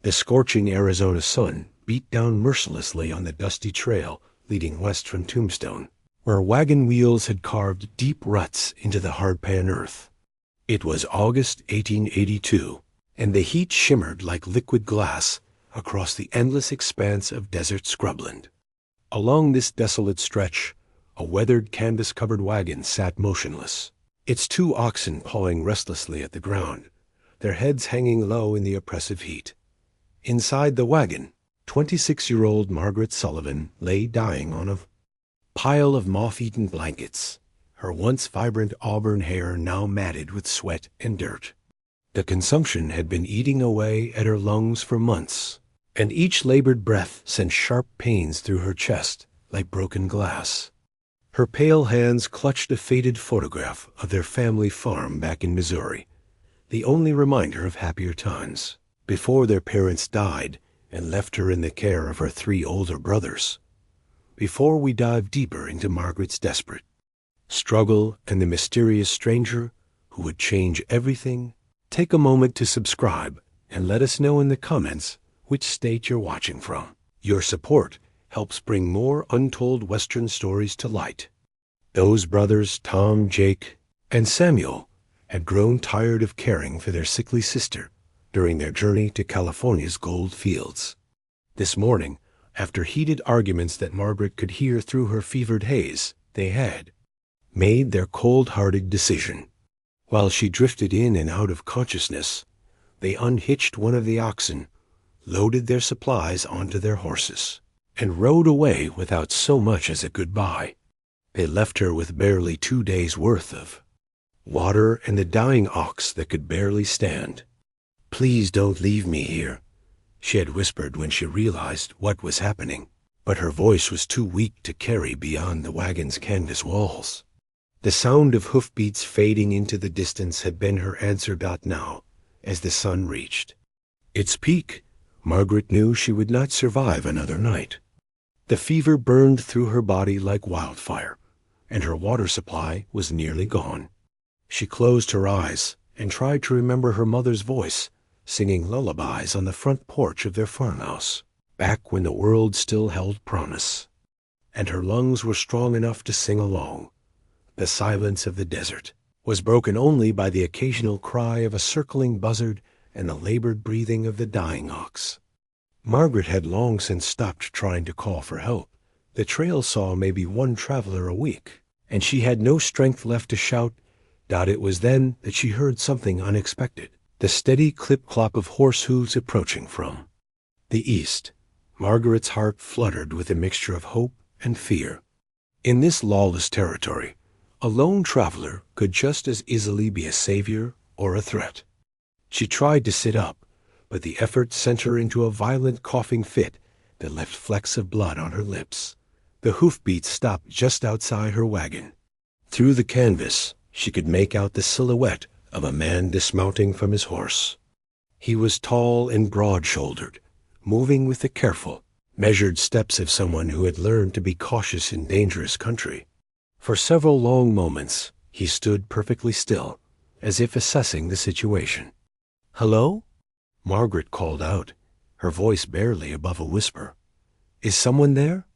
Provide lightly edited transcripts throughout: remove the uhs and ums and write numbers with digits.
The scorching Arizona sun beat down mercilessly on the dusty trail leading west from Tombstone, where wagon wheels had carved deep ruts into the hardpan earth. It was August 1882, and the heat shimmered like liquid glass across the endless expanse of desert scrubland. Along this desolate stretch, a weathered canvas-covered wagon sat motionless, its two oxen pawing restlessly at the ground, their heads hanging low in the oppressive heat. Inside the wagon, 26-year-old Margaret Sullivan lay dying on a pile of moth-eaten blankets, her once vibrant auburn hair now matted with sweat and dirt. The consumption had been eating away at her lungs for months, and each labored breath sent sharp pains through her chest like broken glass. Her pale hands clutched a faded photograph of their family farm back in Missouri, the only reminder of happier times, before their parents died and left her in the care of her 3 older brothers. Before we dive deeper into Margaret's desperate struggle and the mysterious stranger who would change everything, take a moment to subscribe and let us know in the comments which state you're watching from. Your support helps bring more untold Western stories to light. Those brothers, Tom, Jake, and Samuel, had grown tired of caring for their sickly sister during their journey to California's gold fields. This morning, after heated arguments that Margaret could hear through her fevered haze, they had made their cold-hearted decision. While she drifted in and out of consciousness, they unhitched one of the oxen, loaded their supplies onto their horses, and rode away without so much as a goodbye. They left her with barely 2 days' worth of water and the dying ox that could barely stand. "Please don't leave me here," she had whispered when she realized what was happening, but her voice was too weak to carry beyond the wagon's canvas walls. The sound of hoofbeats fading into the distance had been her answer but now, as the sun reached its peak. Margaret knew she would not survive another night. The fever burned through her body like wildfire, and her water supply was nearly gone. She closed her eyes and tried to remember her mother's voice, singing lullabies on the front porch of their farmhouse, back when the world still held promise, and her lungs were strong enough to sing along. The silence of the desert was broken only by the occasional cry of a circling buzzard and the labored breathing of the dying ox. Margaret had long since stopped trying to call for help. The trail saw maybe 1 traveler a week, and she had no strength left to shout. It was then that she heard something unexpected, the steady clip-clop of horse hooves approaching from the east. Margaret's heart fluttered with a mixture of hope and fear. In this lawless territory, a lone traveler could just as easily be a savior or a threat. She tried to sit up, but the effort sent her into a violent coughing fit that left flecks of blood on her lips. The hoofbeats stopped just outside her wagon. Through the canvas, she could make out the silhouette of a man dismounting from his horse. He was tall and broad-shouldered, moving with the careful, measured steps of someone who had learned to be cautious in dangerous country. For several long moments, he stood perfectly still, as if assessing the situation. "Hello?" Margaret called out, her voice barely above a whisper. "Is someone there?"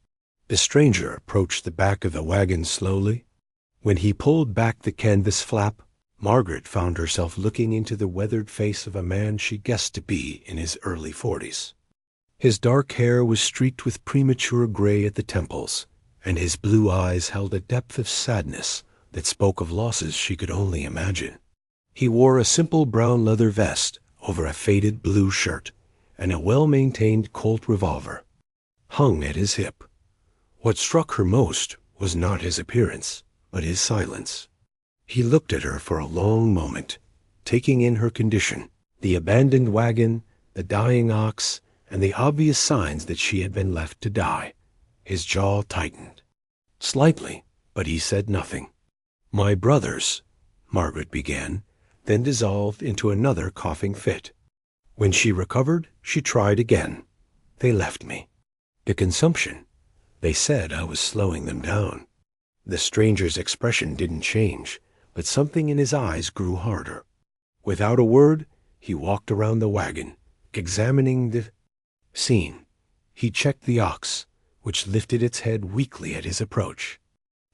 The stranger approached the back of the wagon slowly. When he pulled back the canvas flap, Margaret found herself looking into the weathered face of a man she guessed to be in his early 40s. His dark hair was streaked with premature gray at the temples, and his blue eyes held a depth of sadness that spoke of losses she could only imagine. He wore a simple brown leather vest over a faded blue shirt, and a well-maintained Colt revolver hung at his hip. What struck her most was not his appearance, but his silence. He looked at her for a long moment, taking in her condition, the abandoned wagon, the dying ox, and the obvious signs that she had been left to die. His jaw tightened slightly, but he said nothing. "My brothers," Margaret began, then dissolved into another coughing fit. When she recovered, she tried again. "They left me. The consumption. They said I was slowing them down." The stranger's expression didn't change, but something in his eyes grew harder. Without a word, he walked around the wagon, examining the scene. He checked the ox, which lifted its head weakly at his approach.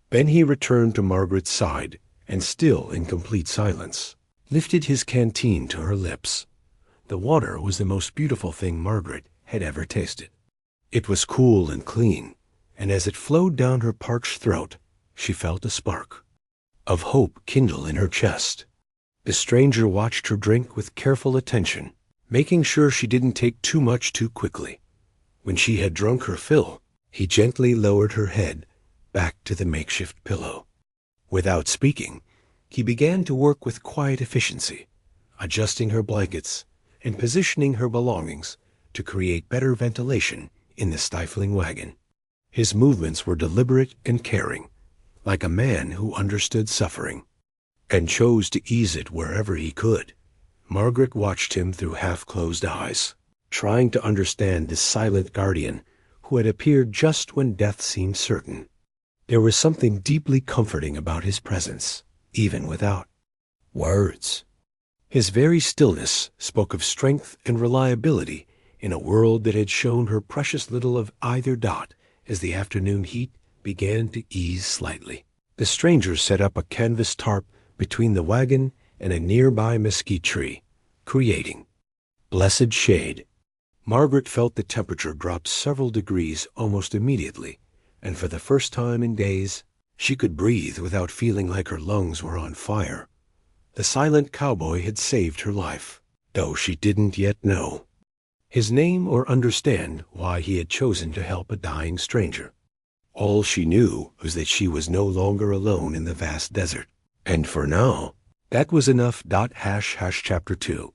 Then he returned to Margaret's side, and still in complete silence, lifted his canteen to her lips. The water was the most beautiful thing Margaret had ever tasted. It was cool and clean, and as it flowed down her parched throat, she felt a spark of hope kindle in her chest. The stranger watched her drink with careful attention, making sure she didn't take too much too quickly. When she had drunk her fill, he gently lowered her head back to the makeshift pillow. Without speaking, he began to work with quiet efficiency, adjusting her blankets and positioning her belongings to create better ventilation in the stifling wagon. His movements were deliberate and caring, like a man who understood suffering and chose to ease it wherever he could. Margaret watched him through half-closed eyes, trying to understand this silent guardian who had appeared just when death seemed certain. There was something deeply comforting about his presence, even without words. His very stillness spoke of strength and reliability in a world that had shown her precious little of either dot as the afternoon heat began to ease slightly. The stranger set up a canvas tarp between the wagon and a nearby mesquite tree, creating blessed shade. Margaret felt the temperature drop several degrees almost immediately, and for the first time in days, she could breathe without feeling like her lungs were on fire. The silent cowboy had saved her life, though she didn't yet know his name or understand why he had chosen to help a dying stranger. All she knew was that she was no longer alone in the vast desert. And for now, that was enough. Chapter 2.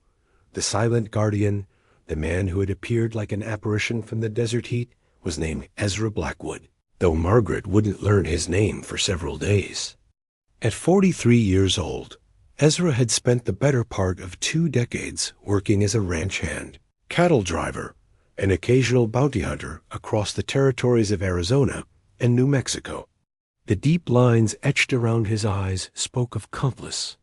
The silent guardian, the man who had appeared like an apparition from the desert heat, was named Ezra Blackwood, though Margaret wouldn't learn his name for several days. At 43 years old, Ezra had spent the better part of 2 decades working as a ranch hand, cattle driver, and occasional bounty hunter across the territories of Arizona and New Mexico. The deep lines etched around his eyes spoke of countless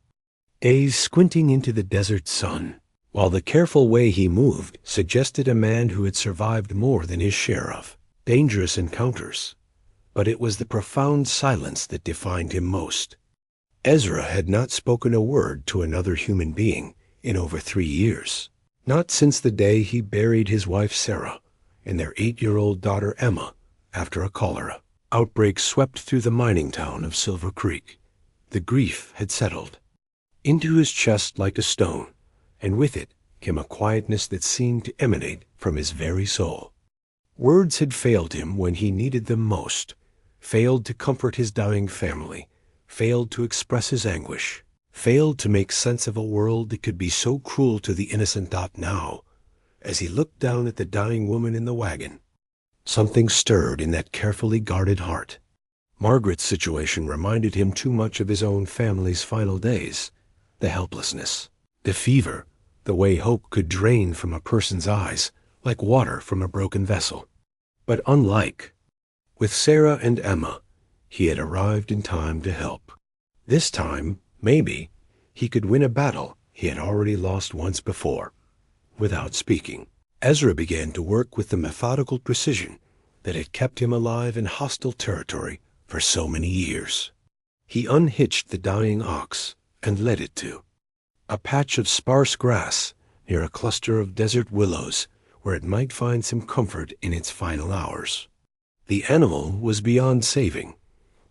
days squinting into the desert sun, while the careful way he moved suggested a man who had survived more than his share of dangerous encounters. But it was the profound silence that defined him most. Ezra had not spoken a word to another human being in over 3 years, not since the day he buried his wife Sarah and their 8-year-old daughter Emma after a cholera outbreak swept through the mining town of Silver Creek. The grief had settled into his chest like a stone, and with it came a quietness that seemed to emanate from his very soul. Words had failed him when he needed them most, failed to comfort his dying family, failed to express his anguish, failed to make sense of a world that could be so cruel to the innocent. Now, as he looked down at the dying woman in the wagon, something stirred in that carefully guarded heart. Margaret's situation reminded him too much of his own family's final days. The helplessness, the fever, the way hope could drain from a person's eyes like water from a broken vessel. But unlike with Sarah and Emma, he had arrived in time to help. This time, maybe, he could win a battle he had already lost once before. Without speaking, Ezra began to work with the methodical precision that had kept him alive in hostile territory for so many years. He unhitched the dying ox and led it to a patch of sparse grass near a cluster of desert willows where it might find some comfort in its final hours. The animal was beyond saving,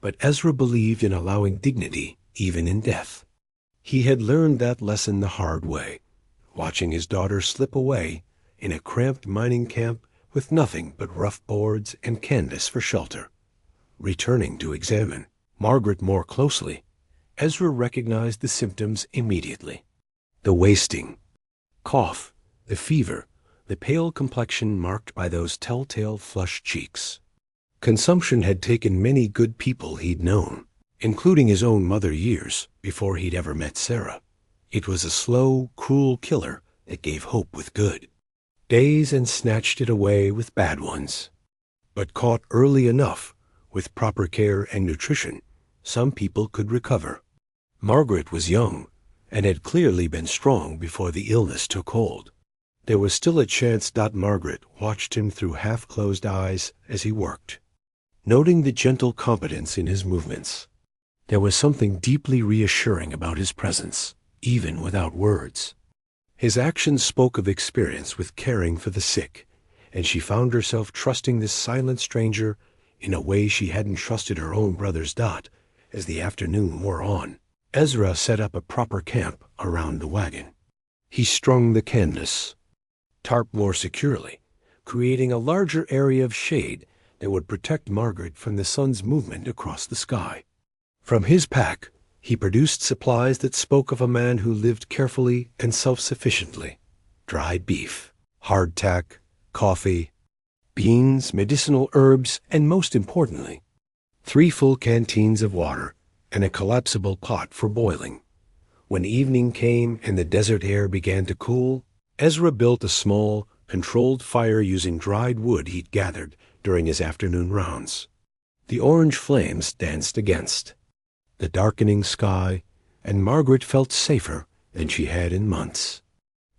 but Ezra believed in allowing dignity even in death. He had learned that lesson the hard way, watching his daughter slip away in a cramped mining camp with nothing but rough boards and canvas for shelter. Returning to examine Margaret more closely, Ezra recognized the symptoms immediately. The wasting, cough, the fever, the pale complexion marked by those telltale flushed cheeks. Consumption had taken many good people he'd known, including his own mother years before he'd ever met Sarah. It was a slow, cruel killer that gave hope with good days and snatched it away with bad ones. But caught early enough, with proper care and nutrition, some people could recover. Margaret was young and had clearly been strong before the illness took hold. There was still a chance. Margaret watched him through half-closed eyes as he worked, noting the gentle competence in his movements. There was something deeply reassuring about his presence, even without words. His actions spoke of experience with caring for the sick, and she found herself trusting this silent stranger in a way she hadn't trusted her own brothers. As the afternoon wore on, Ezra set up a proper camp around the wagon. He strung the canvas tarp more securely, creating a larger area of shade that would protect Margaret from the sun's movement across the sky. From his pack, he produced supplies that spoke of a man who lived carefully and self-sufficiently: dried beef, hardtack, coffee, beans, medicinal herbs, and most importantly, 3 full canteens of water and a collapsible pot for boiling. When evening came and the desert air began to cool, Ezra built a small, controlled fire using dried wood he'd gathered during his afternoon rounds. The orange flames danced against the darkening sky, and Margaret felt safer than she had in months.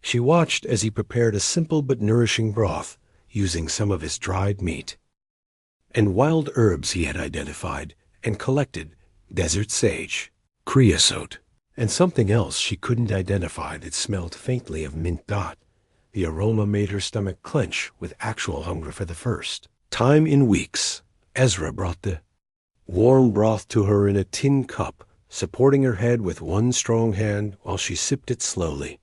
She watched as he prepared a simple but nourishing broth using some of his dried meat and wild herbs he had identified and collected: desert sage, creosote, and something else she couldn't identify that smelled faintly of mint. The aroma made her stomach clench with actual hunger for the first time in weeks. Ezra brought the warm broth to her in a tin cup, supporting her head with one strong hand while she sipped it slowly.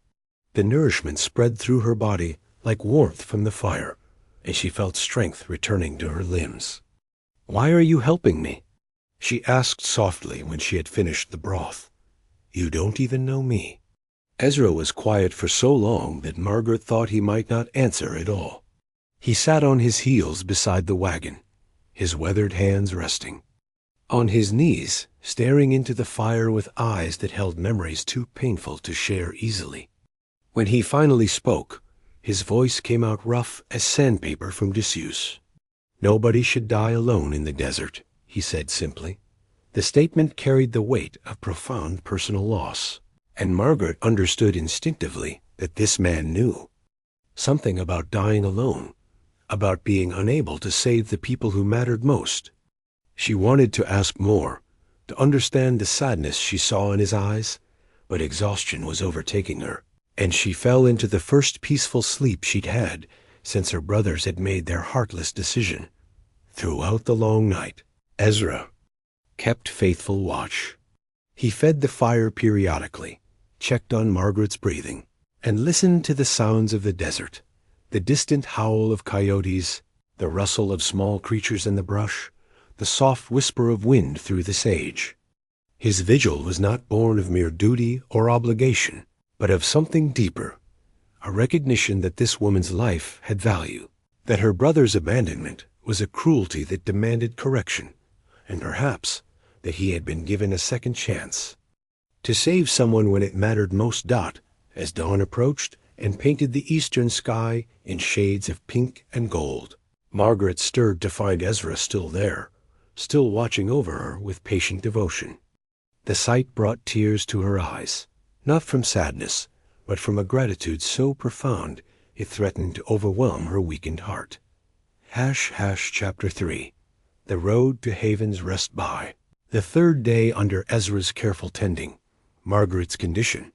The nourishment spread through her body like warmth from the fire, and she felt strength returning to her limbs. "Why are you helping me?" she asked softly when she had finished the broth. "You don't even know me." Ezra was quiet for so long that Margaret thought he might not answer at all. He sat on his heels beside the wagon, his weathered hands resting on his knees, staring into the fire with eyes that held memories too painful to share easily. When he finally spoke, his voice came out rough as sandpaper from disuse. "Nobody should die alone in the desert," he said simply. The statement carried the weight of profound personal loss, and Margaret understood instinctively that this man knew something about dying alone, about being unable to save the people who mattered most. She wanted to ask more, to understand the sadness she saw in his eyes, but exhaustion was overtaking her, and she fell into the first peaceful sleep she'd had since her brothers had made their heartless decision. Throughout the long night, Ezra kept faithful watch. He fed the fire periodically, checked on Margaret's breathing, and listened to the sounds of the desert: the distant howl of coyotes, the rustle of small creatures in the brush, the soft whisper of wind through the sage. His vigil was not born of mere duty or obligation, but of something deeper, a recognition that this woman's life had value, that her brother's abandonment was a cruelty that demanded correction, and perhaps that he had been given a second chance to save someone when it mattered most. As dawn approached and painted the eastern sky in shades of pink and gold, Margaret stirred to find Ezra still there, still watching over her with patient devotion. The sight brought tears to her eyes, not from sadness, but from a gratitude so profound it threatened to overwhelm her weakened heart. Chapter 3. The Road to Haven's Rest By. The third day under Ezra's careful tending, Margaret's condition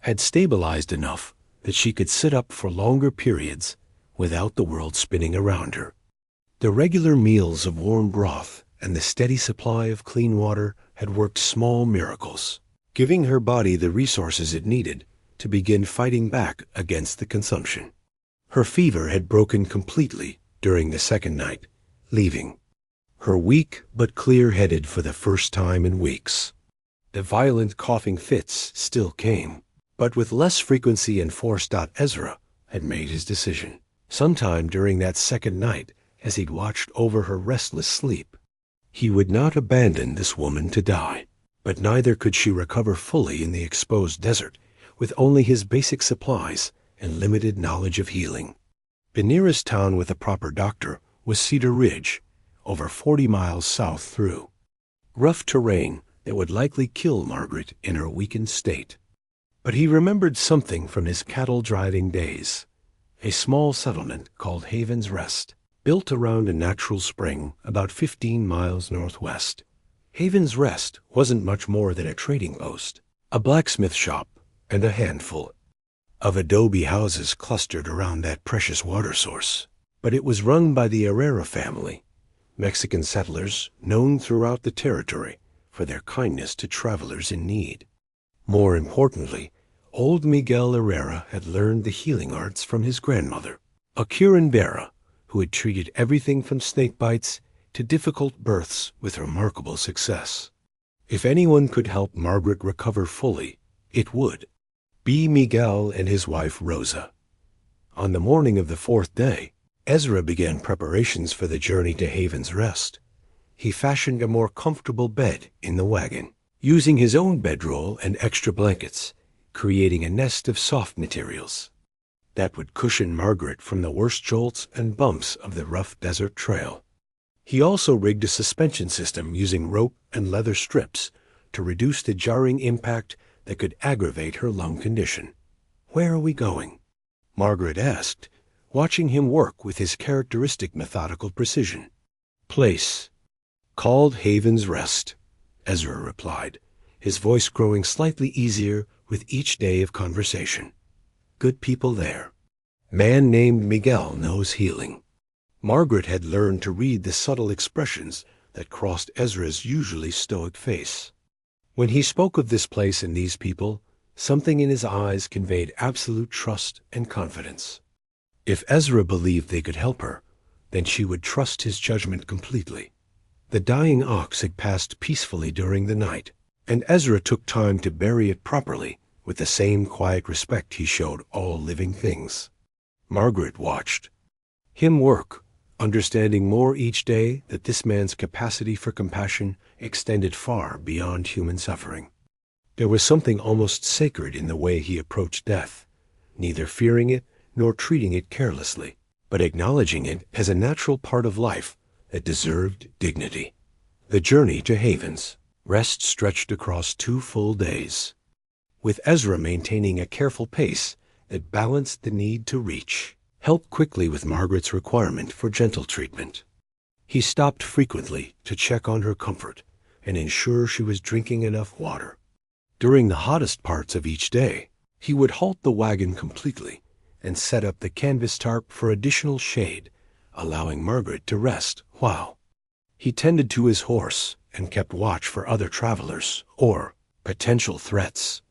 had stabilized enough that she could sit up for longer periods without the world spinning around her. The regular meals of warm broth and the steady supply of clean water had worked small miracles, giving her body the resources it needed to begin fighting back against the consumption. Her fever had broken completely during the second night, leaving her weak but clear-headed for the first time in weeks. The violent coughing fits still came, but with less frequency and force. Ezra had made his decision sometime during that second night as he'd watched over her restless sleep. He would not abandon this woman to die, but neither could she recover fully in the exposed desert with only his basic supplies and limited knowledge of healing. The nearest town with a proper doctor was Cedar Ridge, over 40 miles south through rough terrain that would likely kill Margaret in her weakened state. But he remembered something from his cattle-driving days. a small settlement called Haven's Rest, built around a natural spring about 15 miles northwest. Haven's Rest wasn't much more than a trading post, a blacksmith shop, and a handful of adobe houses clustered around that precious water source. But it was run by the Herrera family, Mexican settlers known throughout the territory for their kindness to travelers in need. More importantly, old Miguel Herrera had learned the healing arts from his grandmother, a curandera who had treated everything from snake bites to difficult births with remarkable success. If anyone could help Margaret recover fully, it would be Miguel and his wife Rosa. On the morning of the fourth day, Ezra began preparations for the journey to Haven's Rest. He fashioned a more comfortable bed in the wagon, using his own bedroll and extra blankets, creating a nest of soft materials that would cushion Margaret from the worst jolts and bumps of the rough desert trail. He also rigged a suspension system using rope and leather strips to reduce the jarring impact that could aggravate her lung condition. "Where are we going?" Margaret asked, watching him work with his characteristic methodical precision. "Place called Haven's Rest," Ezra replied, his voice growing slightly easier with each day of conversation. "Good people there. Man named Miguel knows healing." Margaret had learned to read the subtle expressions that crossed Ezra's usually stoic face. When he spoke of this place and these people, something in his eyes conveyed absolute trust and confidence. If Ezra believed they could help her, then she would trust his judgment completely. The dying ox had passed peacefully during the night, and Ezra took time to bury it properly with the same quiet respect he showed all living things. Margaret watched him work, understanding more each day that this man's capacity for compassion extended far beyond human suffering. There was something almost sacred in the way he approached death, neither fearing it nor treating it carelessly, but acknowledging it as a natural part of life that deserved dignity. The journey to Haven's Rest stretched across 2 full days, with Ezra maintaining a careful pace that balanced the need to reach, helped quickly with Margaret's requirement for gentle treatment. He stopped frequently to check on her comfort and ensure she was drinking enough water. During the hottest parts of each day, he would halt the wagon completely and set up the canvas tarp for additional shade, allowing Margaret to rest while he tended to his horse and kept watch for other travelers or potential threats.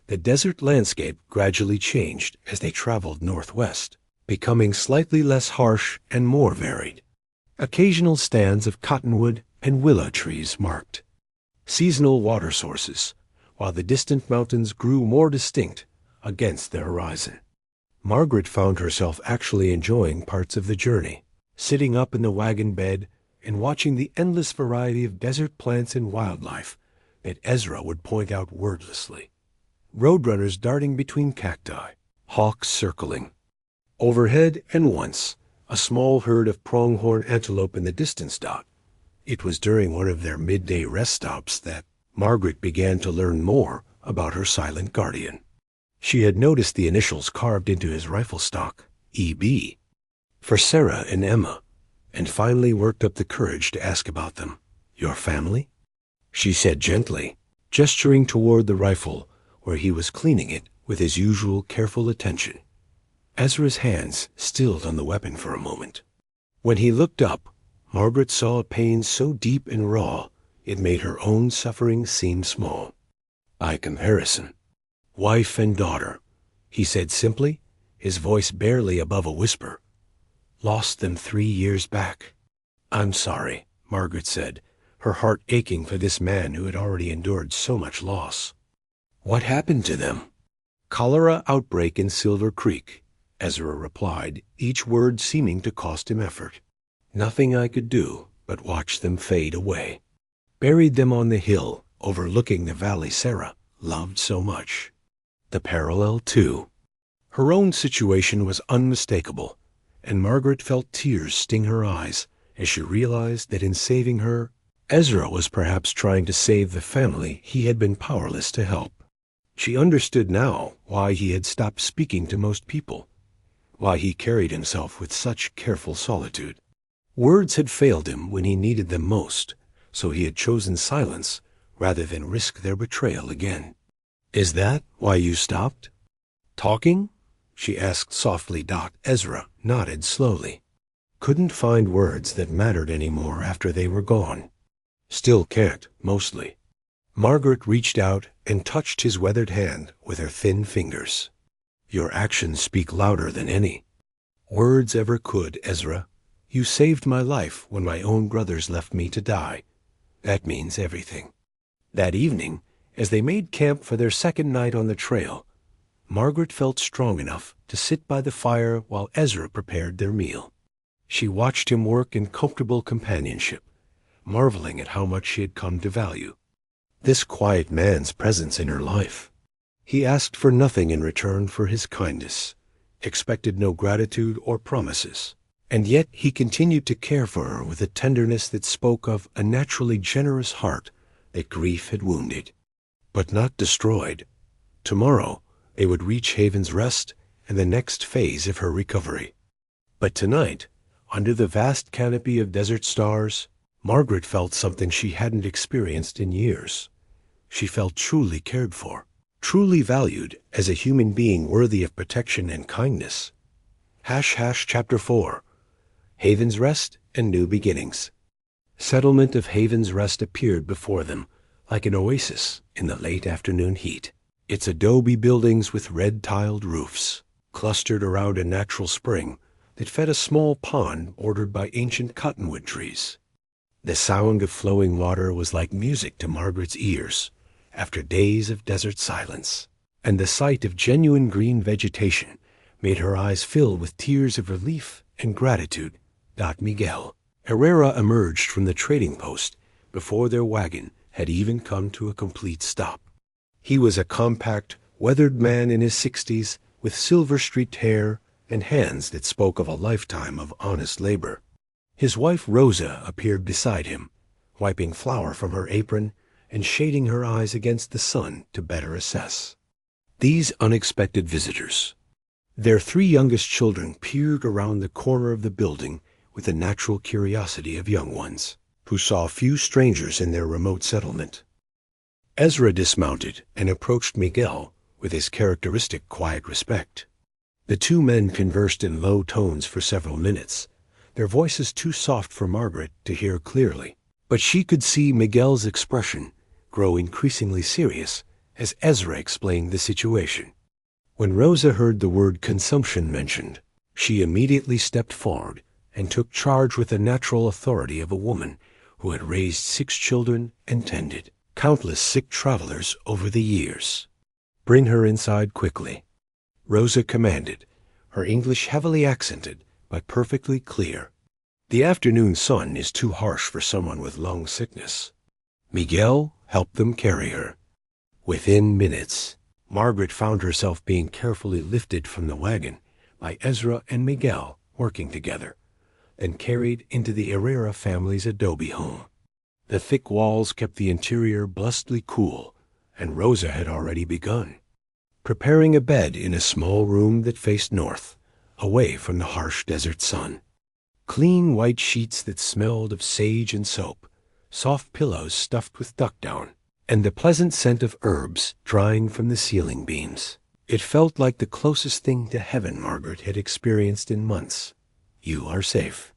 The desert landscape gradually changed as they traveled northwest, becoming slightly less harsh and more varied. Occasional stands of cottonwood and willow trees marked seasonal water sources, while the distant mountains grew more distinct against the horizon. Margaret found herself actually enjoying parts of the journey, sitting up in the wagon bed and watching the endless variety of desert plants and wildlife that Ezra would point out wordlessly. Roadrunners darting between cacti, hawks circling overhead, and once a small herd of pronghorn antelope in the distance. It was during one of their midday rest stops that Margaret began to learn more about her silent guardian. She had noticed the initials carved into his rifle stock, EB, for Sarah and Emma, and finally worked up the courage to ask about them. "Your family?" she said gently, gesturing toward the rifle where he was cleaning it with his usual careful attention. Ezra's hands stilled on the weapon for a moment. When he looked up, Margaret saw a pain so deep and raw it made her own suffering seem small. By comparison, "Wife and daughter," he said simply, his voice barely above a whisper. "Lost them 3 years back." "I'm sorry," Margaret said, her heart aching for this man who had already endured so much loss. "What happened to them?" "Cholera outbreak in Silver Creek," Ezra replied, each word seeming to cost him effort. "Nothing I could do but watch them fade away. Buried them on the hill overlooking the valley Sarah loved so much." The parallel, too. Her own situation was unmistakable, and Margaret felt tears sting her eyes as she realized that in saving her, Ezra was perhaps trying to save the family he had been powerless to help. She understood now why he had stopped speaking to most people. why he carried himself with such careful solitude. Words had failed him when he needed them most, so he had chosen silence rather than risk their betrayal again. "Is that why you stopped talking?" she asked softly. Ezra nodded slowly. "Couldn't find words that mattered anymore after they were gone. Still can't, mostly." Margaret reached out and touched his weathered hand with her thin fingers. "Your actions speak louder than any words ever could, Ezra. You saved my life when my own brothers left me to die. That means everything." That evening, as they made camp for their second night on the trail, Margaret felt strong enough to sit by the fire while Ezra prepared their meal. She watched him work in comfortable companionship, marveling at how much she had come to value this quiet man's presence in her life. He asked for nothing in return for his kindness, expected no gratitude or promises, and yet he continued to care for her with a tenderness that spoke of a naturally generous heart that grief had wounded, but not destroyed. Tomorrow they would reach Haven's Rest and the next phase of her recovery. But tonight, under the vast canopy of desert stars, Margaret felt something she hadn't experienced in years. She felt truly cared for, truly valued as a human being worthy of protection and kindness. Chapter 4. Haven's Rest and New Beginnings. Settlement of Haven's Rest appeared before them like an oasis in the late afternoon heat. Its adobe buildings with red-tiled roofs, clustered around a natural spring that fed a small pond bordered by ancient cottonwood trees. The sound of flowing water was like music to Margaret's ears after days of desert silence, and the sight of genuine green vegetation made her eyes fill with tears of relief and gratitude. Miguel Herrera emerged from the trading post before their wagon had even come to a complete stop. He was a compact, weathered man in his 60s with silver-streaked hair and hands that spoke of a lifetime of honest labor. His wife Rosa appeared beside him, wiping flour from her apron and shading her eyes against the sun to better assess these unexpected visitors. Their 3 youngest children peered around the corner of the building with the natural curiosity of young ones who saw few strangers in their remote settlement. Ezra dismounted and approached Miguel with his characteristic quiet respect. The 2 men conversed in low tones for several minutes, their voices too soft for Margaret to hear clearly, but she could see Miguel's expression grow increasingly serious as Ezra explained the situation. When Rosa heard the word consumption mentioned, she immediately stepped forward and took charge with the natural authority of a woman who had raised 6 children and tended countless sick travelers over the years. "Bring her inside quickly," Rosa commanded, her English heavily accented but perfectly clear. "The afternoon sun is too harsh for someone with lung sickness." Miguel helped them carry her. Within minutes, Margaret found herself being carefully lifted from the wagon by Ezra and Miguel working together, and carried into the Herrera family's adobe home. The thick walls kept the interior blessedly cool, and Rosa had already begun preparing a bed in a small room that faced north, away from the harsh desert sun. Clean white sheets that smelled of sage and soap, soft pillows stuffed with duck down, and the pleasant scent of herbs drying from the ceiling beams. It felt like the closest thing to heaven Margaret had experienced in months. "You are safe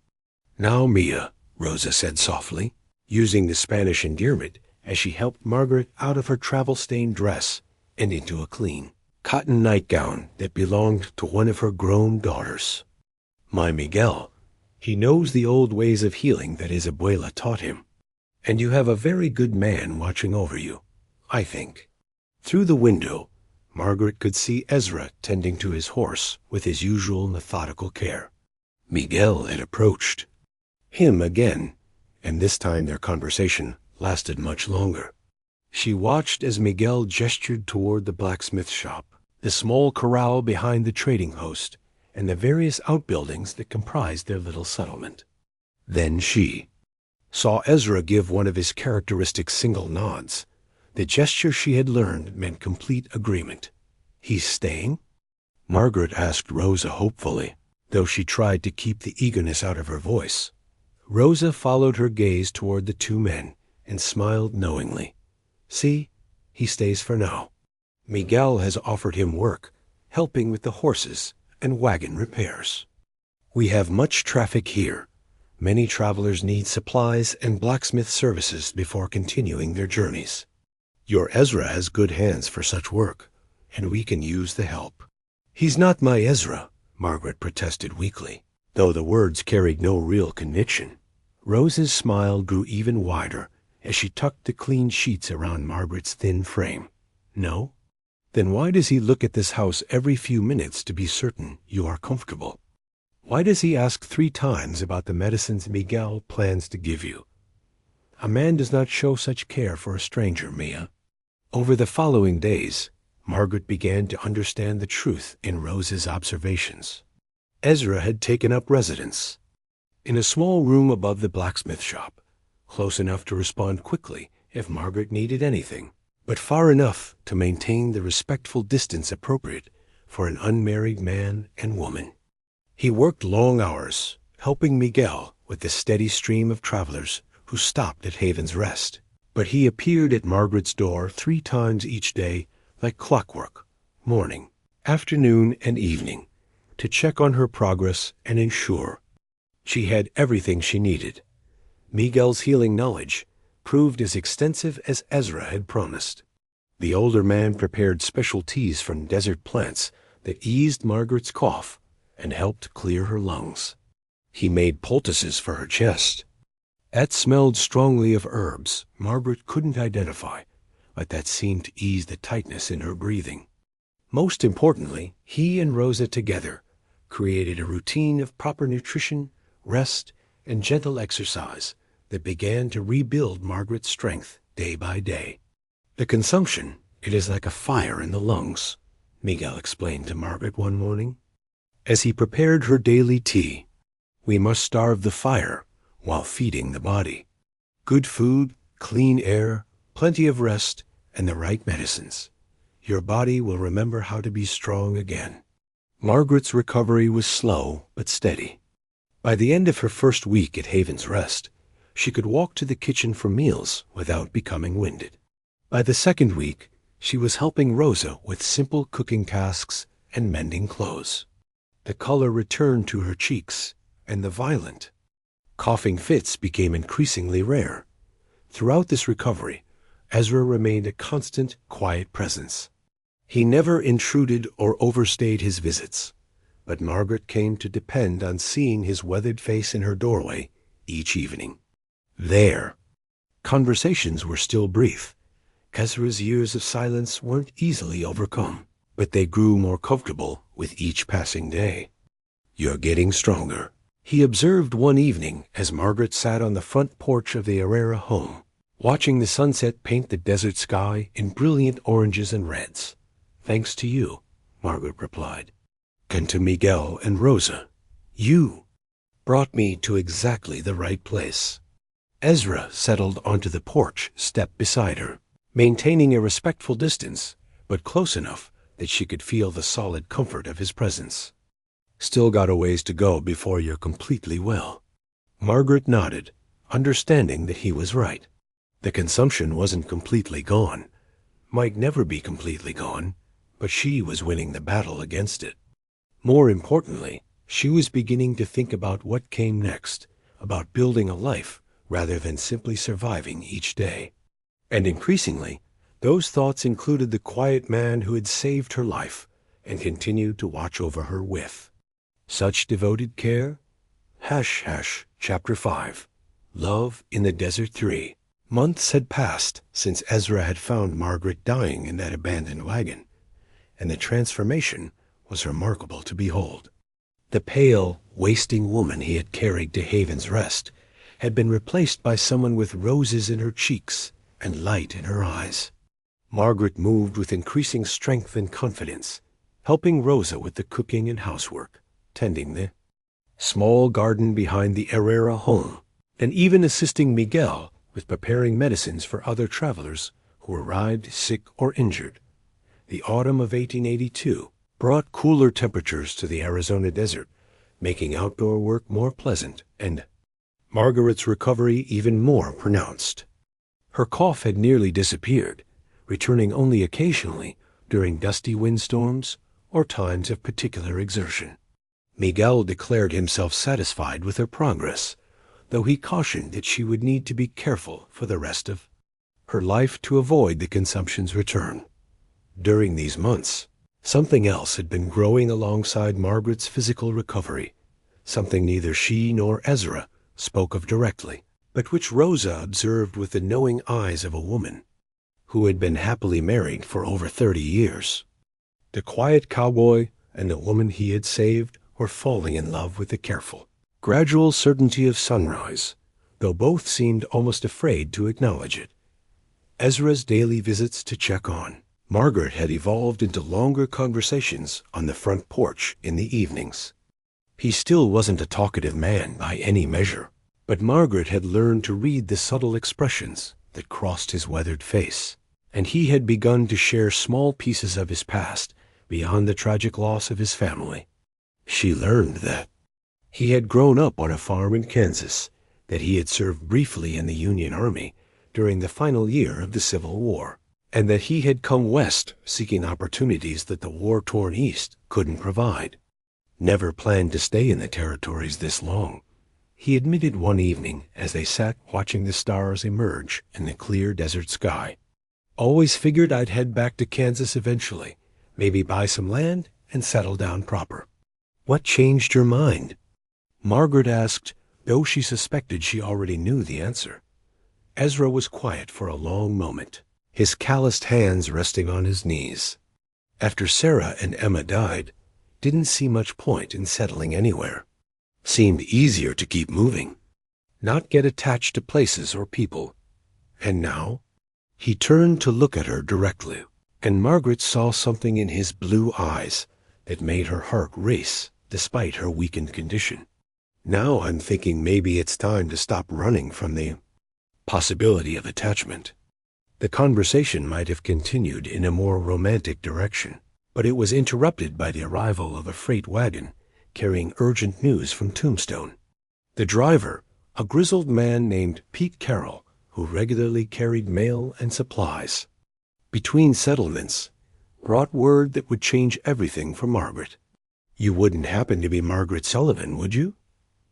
now, Mia," Rosa said softly, using the Spanish endearment as she helped Margaret out of her travel-stained dress and into a clean cotton nightgown that belonged to one of her grown daughters. "My Miguel, he knows the old ways of healing that his abuela taught him. And you have a very good man watching over you, I think." Through the window, Margaret could see Ezra tending to his horse with his usual methodical care. Miguel had approached him again, and this time their conversation lasted much longer. She watched as Miguel gestured toward the blacksmith shop, the small corral behind the trading post, and the various outbuildings that comprised their little settlement. Then she saw Ezra give one of his characteristic single nods. The gesture she had learned meant complete agreement. "He's staying?" Margaret asked Rosa hopefully, though she tried to keep the eagerness out of her voice. Rosa followed her gaze toward the two men and smiled knowingly. See, he stays for now. Miguel has offered him work, helping with the horses and wagon repairs. We have much traffic here. Many travelers need supplies and blacksmith services before continuing their journeys. Your Ezra has good hands for such work, and we can use the help. He's not my Ezra, Margaret protested weakly, though the words carried no real conviction. Rosa's smile grew even wider as she tucked the clean sheets around Margaret's thin frame. No? Then why does he look at this house every few minutes to be certain you are comfortable? Why does he ask 3 times about the medicines Miguel plans to give you? A man does not show such care for a stranger, Mia. Over the following days, Margaret began to understand the truth in Rosa's observations. Ezra had taken up residence in a small room above the blacksmith shop, close enough to respond quickly if Margaret needed anything, but far enough to maintain the respectful distance appropriate for an unmarried man and woman. He worked long hours, helping Miguel with the steady stream of travelers who stopped at Haven's Rest, but he appeared at Margaret's door 3 times each day like clockwork, morning, afternoon, and evening, to check on her progress and ensure she had everything she needed. Miguel's healing knowledge proved as extensive as Ezra had promised. The older man prepared special teas from desert plants that eased Margaret's cough and helped clear her lungs. He made poultices for her chest. That smelled strongly of herbs Margaret couldn't identify, but that seemed to ease the tightness in her breathing. Most importantly, he and Rosa together created a routine of proper nutrition, rest, and gentle exercise that began to rebuild Margaret's strength day by day. The consumption, it is like a fire in the lungs, Miguel explained to Margaret one morning. As he prepared her daily tea, we must starve the fire while feeding the body. Good food, clean air, plenty of rest, and the right medicines. Your body will remember how to be strong again. Margaret's recovery was slow but steady. By the end of her first week at Haven's Rest, she could walk to the kitchen for meals without becoming winded. By the second week, she was helping Rosa with simple cooking tasks and mending clothes. The color returned to her cheeks, and the violent coughing fits became increasingly rare. Throughout this recovery, Ezra remained a constant, quiet presence. He never intruded or overstayed his visits, but Margaret came to depend on seeing his weathered face in her doorway each evening. There, conversations were still brief. Ezra's years of silence weren't easily overcome, but they grew more comfortable with each passing day. You're getting stronger, he observed one evening as Margaret sat on the front porch of the Herrera home, watching the sunset paint the desert sky in brilliant oranges and reds. Thanks to you, Margaret replied, and to Miguel and Rosa. You brought me to exactly the right place. Ezra settled onto the porch step beside her, maintaining a respectful distance, but close enough that she could feel the solid comfort of his presence. Still got a ways to go before you're completely well. Margaret nodded, understanding that he was right. The consumption wasn't completely gone, might never be completely gone, but she was winning the battle against it. More importantly, she was beginning to think about what came next, about building a life rather than simply surviving each day. And increasingly, those thoughts included the quiet man who had saved her life and continued to watch over her with such devoted care. Chapter 5. Love in the Desert 3. Months had passed since Ezra had found Margaret dying in that abandoned wagon, and the transformation was remarkable to behold. The pale, wasting woman he had carried to Haven's Rest had been replaced by someone with roses in her cheeks and light in her eyes. Margaret moved with increasing strength and confidence, helping Rosa with the cooking and housework, tending the small garden behind the Herrera home, and even assisting Miguel with preparing medicines for other travelers who arrived sick or injured. The autumn of 1882 brought cooler temperatures to the Arizona desert, making outdoor work more pleasant and Margaret's recovery even more pronounced. Her cough had nearly disappeared, returning only occasionally during dusty windstorms or times of particular exertion. Miguel declared himself satisfied with her progress, though he cautioned that she would need to be careful for the rest of her life to avoid the consumption's return. During these months, something else had been growing alongside Margaret's physical recovery, something neither she nor Ezra spoke of directly, but which Rosa observed with the knowing eyes of a woman who had been happily married for over 30 years. The quiet cowboy and the woman he had saved were falling in love with the careful, gradual certainty of sunrise, though both seemed almost afraid to acknowledge it. Ezra's daily visits to check on Margaret had evolved into longer conversations on the front porch in the evenings. He still wasn't a talkative man by any measure, but Margaret had learned to read the subtle expressions that crossed his weathered face, and he had begun to share small pieces of his past beyond the tragic loss of his family. She learned that he had grown up on a farm in Kansas, that he had served briefly in the Union Army during the final year of the Civil War, and that he had come west seeking opportunities that the war-torn East couldn't provide. Never planned to stay in the territories this long, he admitted one evening as they sat watching the stars emerge in the clear desert sky. Always figured I'd head back to Kansas eventually, maybe buy some land and settle down proper. What changed your mind? Margaret asked, though she suspected she already knew the answer. Ezra was quiet for a long moment, his calloused hands resting on his knees. After Sarah and Emma died, didn't see much point in settling anywhere. Seemed easier to keep moving, not get attached to places or people. And now? He turned to look at her directly, and Margaret saw something in his blue eyes that made her heart race despite her weakened condition. Now I'm thinking maybe it's time to stop running from the possibility of attachment. The conversation might have continued in a more romantic direction, but it was interrupted by the arrival of a freight wagon carrying urgent news from Tombstone. The driver, a grizzled man named Pete Carroll, who regularly carried mail and supplies between settlements, brought word that would change everything for Margaret. You wouldn't happen to be Margaret Sullivan, would you?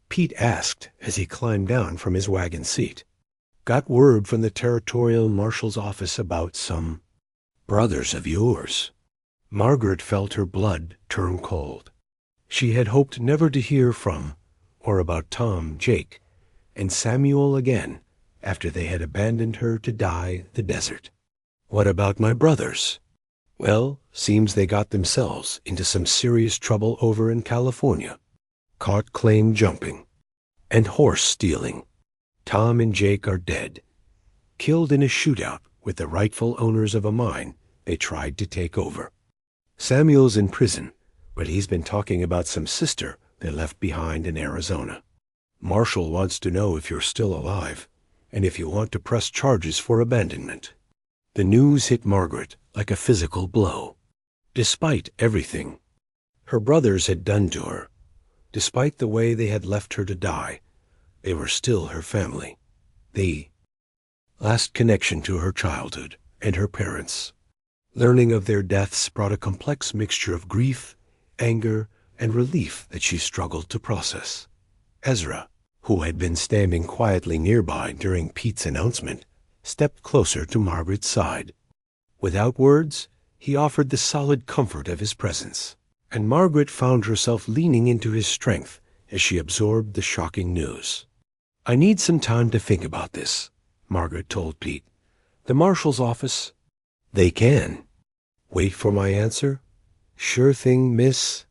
Pete asked as he climbed down from his wagon seat. Got word from the territorial marshal's office about some brothers of yours. Margaret felt her blood turn cold. She had hoped never to hear from or about Tom, Jake, and Samuel again after they had abandoned her to die the desert. What about my brothers? Well, seems they got themselves into some serious trouble over in California. Caught claim jumping and horse stealing. Tom and Jake are dead, killed in a shootout with the rightful owners of a mine they tried to take over. Samuel's in prison, but he's been talking about some sister they left behind in Arizona. Marshal wants to know if you're still alive, and if you want to press charges for abandonment. The news hit Margaret like a physical blow. Despite everything her brothers had done to her, despite the way they had left her to die, they were still her family, the last connection to her childhood and her parents. Learning of their deaths brought a complex mixture of grief, anger, and relief that she struggled to process. Ezra, who had been standing quietly nearby during Pete's announcement, stepped closer to Margaret's side. Without words, he offered the solid comfort of his presence, and Margaret found herself leaning into his strength as she absorbed the shocking news. I need some time to think about this, Margaret told Pete. The marshal's office? They can. Wait for my answer? Sure thing, miss.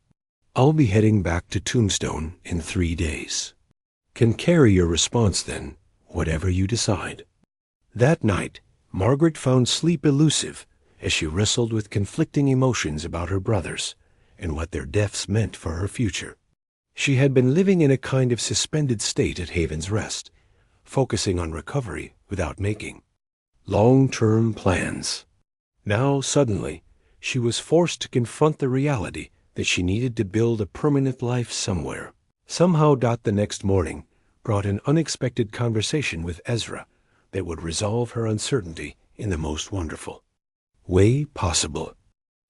I'll be heading back to Tombstone in 3 days. Can carry your response then, whatever you decide. That night, Margaret found sleep elusive as she wrestled with conflicting emotions about her brothers and what their deaths meant for her future. She had been living in a kind of suspended state at Haven's Rest, focusing on recovery without making long-term plans. Now, suddenly, She was forced to confront the reality that she needed to build a permanent life somewhere. Somehow the next morning brought an unexpected conversation with Ezra that would resolve her uncertainty in the most wonderful way possible.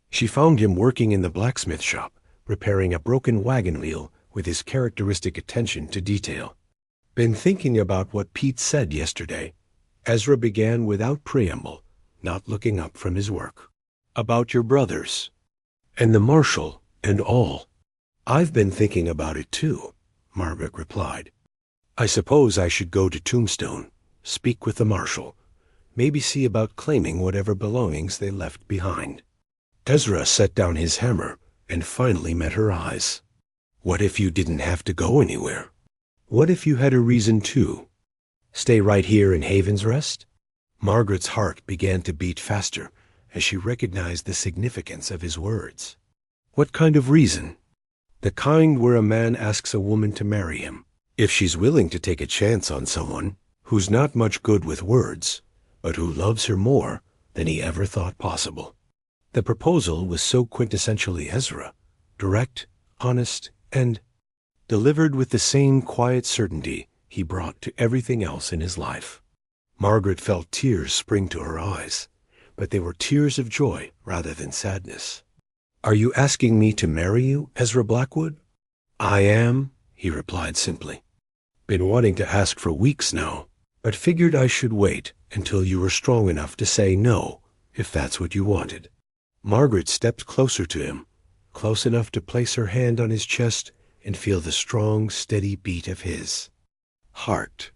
She found him working in the blacksmith shop, repairing a broken wagon wheel with his characteristic attention to detail. "Been thinking about what Pete said yesterday," Ezra began without preamble, not looking up from his work. "About your brothers, and the marshal, and all." "I've been thinking about it too," Margaret replied. "I suppose I should go to Tombstone, speak with the marshal, maybe see about claiming whatever belongings they left behind." Ezra set down his hammer and finally met her eyes. "What if you didn't have to go anywhere? What if you had a reason to stay right here in Haven's Rest?" Margaret's heart began to beat faster as she recognized the significance of his words. "What kind of reason?" "The kind where a man asks a woman to marry him, if she's willing to take a chance on someone who's not much good with words, but who loves her more than he ever thought possible." The proposal was so quintessentially Ezra, direct, honest, and delivered with the same quiet certainty he brought to everything else in his life. Margaret felt tears spring to her eyes, but they were tears of joy rather than sadness. "Are you asking me to marry you, Ezra Blackwood?" "I am," he replied simply. "Been wanting to ask for weeks now, but figured I should wait until you were strong enough to say no, if that's what you wanted." Margaret stepped closer to him, close enough to place her hand on his chest and feel the strong, steady beat of his heart.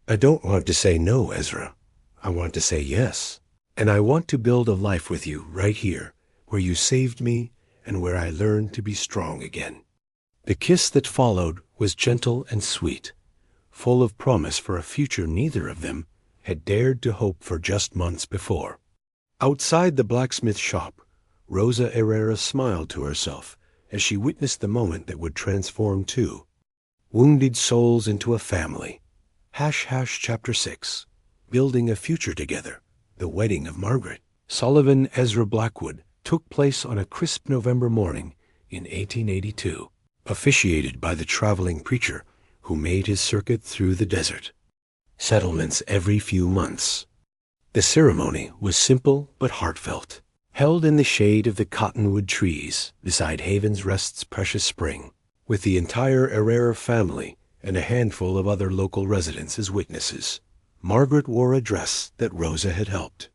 "I don't want to say no, Ezra. I want to say yes. And I want to build a life with you right here, where you saved me and where I learned to be strong again." The kiss that followed was gentle and sweet, full of promise for a future neither of them had dared to hope for just months before. Outside the blacksmith shop, Rosa Herrera smiled to herself as she witnessed the moment that would transform two wounded souls into a family. Chapter 6. Building a future together. The wedding of Margaret Sullivan Ezra Blackwood took place on a crisp November morning in 1882, officiated by the traveling preacher who made his circuit through the desert settlements every few months. The ceremony was simple but heartfelt, held in the shade of the cottonwood trees beside Haven's Rest's precious spring, with the entire Herrera family and a handful of other local residents as witnesses. Margaret wore a dress that Rosa had helped.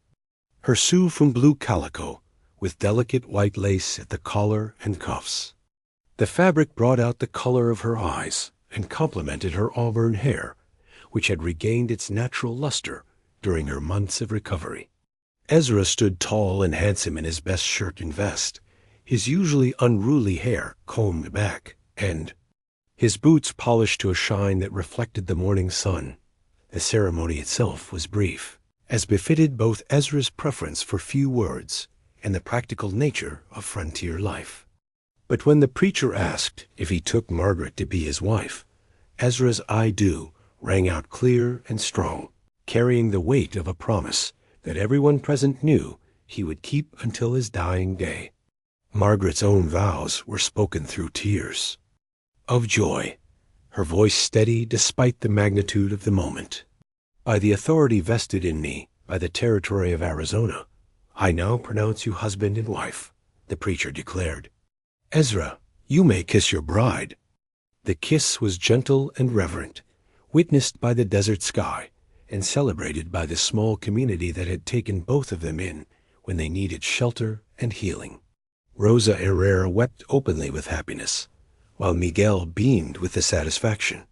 Her Sioux from blue calico, with delicate white lace at the collar and cuffs. The fabric brought out the color of her eyes and complemented her auburn hair, which had regained its natural luster during her months of recovery. Ezra stood tall and handsome in his best shirt and vest, his usually unruly hair combed back, and his boots polished to a shine that reflected the morning sun. The ceremony itself was brief, as befitted both Ezra's preference for few words and the practical nature of frontier life. But when the preacher asked if he took Margaret to be his wife, Ezra's "I do" rang out clear and strong, carrying the weight of a promise that everyone present knew he would keep until his dying day. Margaret's own vows were spoken through tears of joy, her voice steady despite the magnitude of the moment. "By the authority vested in me by the territory of Arizona, I now pronounce you husband and wife," the preacher declared. "Ezra, you may kiss your bride." The kiss was gentle and reverent, witnessed by the desert sky and celebrated by the small community that had taken both of them in when they needed shelter and healing. Rosa Herrera wept openly with happiness, while Miguel beamed with the satisfaction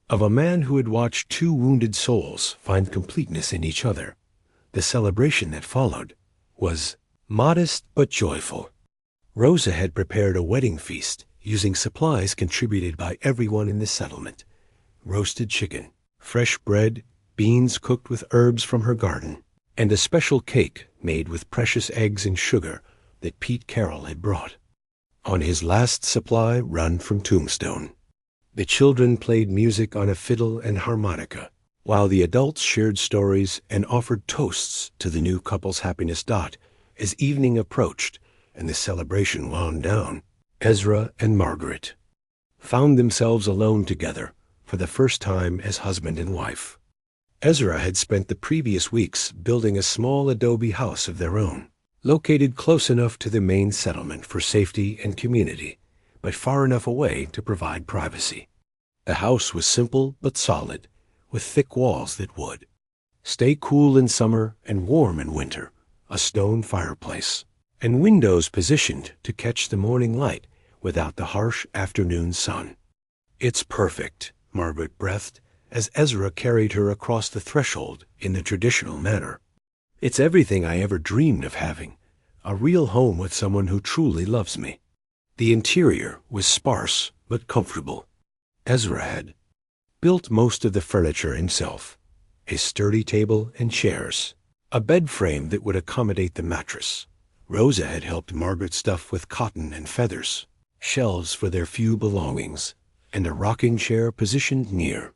of a man who had watched two wounded souls find completeness in each other. The celebration that followed was modest but joyful. Rosa had prepared a wedding feast using supplies contributed by everyone in the settlement: roasted chicken, fresh bread, beans cooked with herbs from her garden, and a special cake made with precious eggs and sugar that Pete Carroll had brought on his last supply run from Tombstone. The children played music on a fiddle and harmonica, while the adults shared stories and offered toasts to the new couple's happiness. As evening approached, and the celebration wound down, Ezra and Margaret found themselves alone together for the first time as husband and wife. Ezra had spent the previous weeks building a small adobe house of their own, located close enough to the main settlement for safety and community, but far enough away to provide privacy. The house was simple but solid, with thick walls that would stay cool in summer and warm in winter, a stone fireplace, and windows positioned to catch the morning light without the harsh afternoon sun. "It's perfect," Margaret breathed, as Ezra carried her across the threshold in the traditional manner. "It's everything I ever dreamed of having, a real home with someone who truly loves me." The interior was sparse but comfortable. Ezra had built most of the furniture himself, a sturdy table and chairs, a bed frame that would accommodate the mattress. Rosa had helped Margaret stuff with cotton and feathers, shelves for their few belongings, and a rocking chair positioned near